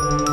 Uvijek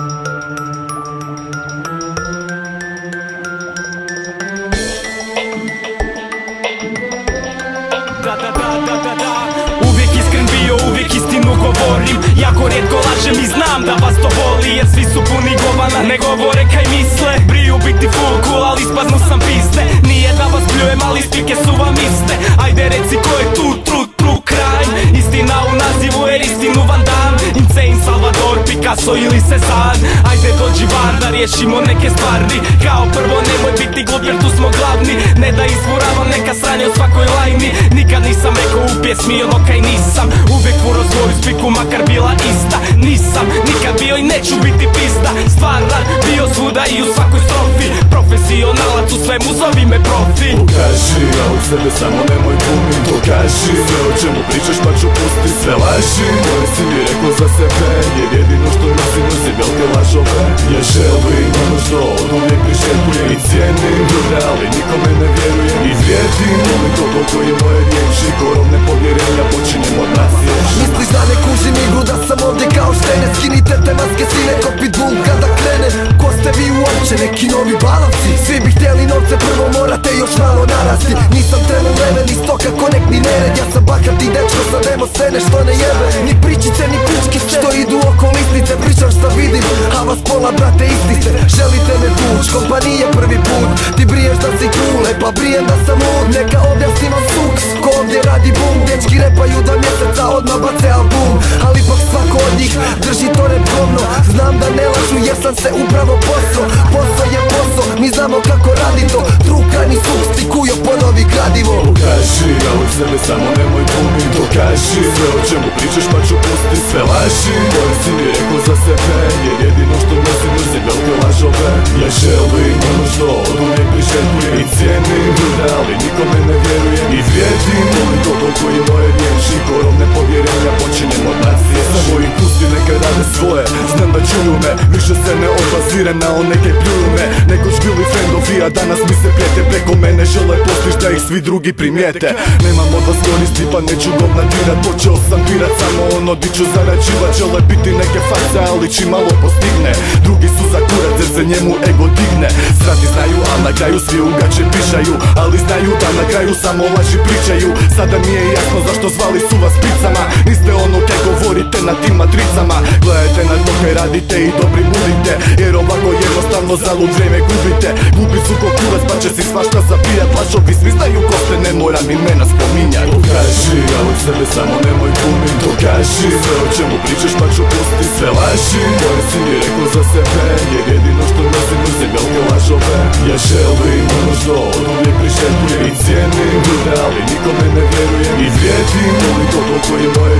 iskren bio, uvijek istinu govorim. Jako rijetko lažem i znam da vas to boli, jer svi su puni govana, ne govore kaj misle. Briju biti full cool, ali ispaznu sam piste. Nije da vas pljujem, ali spike su vam iste. Ajde reci ko je tu true crime. Istina u nazivu jer istinu Van Damme. Insane, Salvador, Picasso ili Cezanne. Ajde dođi van da riješimo neke stvari. Kao prvo nemoj biti glup jer tu smo glavni. Ne da izfuravam neka sranja u svakoj lajni. Nikad nisam rekao u pjesmi ono kaj nisam. Uvijek furao svoju spiku makar bila ista. Nisam nikad bio i neću biti pizda. Stvaran bio svuda i u svakoj strofi. Profesionalac u svemu, zovi me profi. Pokaži, a u sebe samo nemoj glumit. Dokaži sve o čemu pričaš pa ću pustit sve laži koje si mi rekao za sebe, jer jedino što nosim velike lažove. Ja želim ono što od uvijek priželjkujem i cijenim ljude, ali nikome ne vjerujem. I vrijedim toliko koliko je moje riječi. Korom nepovjerenja počinjem od nas ježi. Misliš da ne kužim igru, da sam ovdje kao štene. Skinite te maske sine ko pitbull kada krene. Ko ste vi uopće, neki novi balavci? Svi bi htjeli novce, prvo morate još malo narasti. Nisam trenut leven i stoka konek ni nered. Ja sam bahati dečko sa demo scene što ne jebe. Ni pričice ni pičkice što idu oko listnice. Pričam šta vidim, a vas pola brate isti ste. Želite me tuć, kompanije prvi put. Ti briješ da si cool, pa brijem da sam lud. Neka objasnim vam suks, ko ovdje radi bum. Dečki repaju da mjeseca odmah bace album. Ali ipak svako od njih drži to rep govno. Znam da ne lažu jer sam se upravo posao. Posao je posao, mi znamo kako radi to. Trukani suks, stikujo ponovi gradivo. Pokaži, a od sebe samo nemoj glumit. Dokaži sve o čemu pričaš pa ću pustit sve laži koje si mi rekao za sebe, jer jedino što nosim velike lažove. Ja želim ono što od uvijek priželjkujem i cijenim ljude, ali nikome ne vjerujem. I vrijedim toliko koliko je moje riječi. Korom nepovjerenja počinjem od nas ježi. Samo ih pusti neka rade svoje, znam da čuju me. Više se ne obazirem na one kaj pljuju me. Nekoć bili friendovi, a danas mi se prijete. Preko mene žele postić da ih svi drugi primijete. Nemam od vas koristi pa neću govna dirat. Počeo sam pirat samo ono di ću zarađivat. Žele biti neke face, ali čim malo postigne. Drugi su za kurac jer se njemu ego digne. Strati znaju, a na kraju svi ugače pišaju. Ali znaju da na kraju samo laži pričaju. Sada mi je jasno zašto zvali su vas picama. Niste ono kaj govorite na tim matricama. Gledajte na to kaj radite i dobri budite, jer ovako jednostavno zalud vrijeme gubite. Glupi su ko kurac pa će si svašta zabijat. Lažovi svi znaju ko ste, ne moram imena spominjat. Pokaži, a od sebe samo nemoj glumit. Dokaži sve o čemu pričaš pa ću pustit sve laži koje si mi rekao za sebe, jer jedino što nosim velike lažove. Ja želim ono što od uvijek priželjkujem i cijenim ljude, ali nikome ne vjerujem. I vrijedim toliko koliko je moje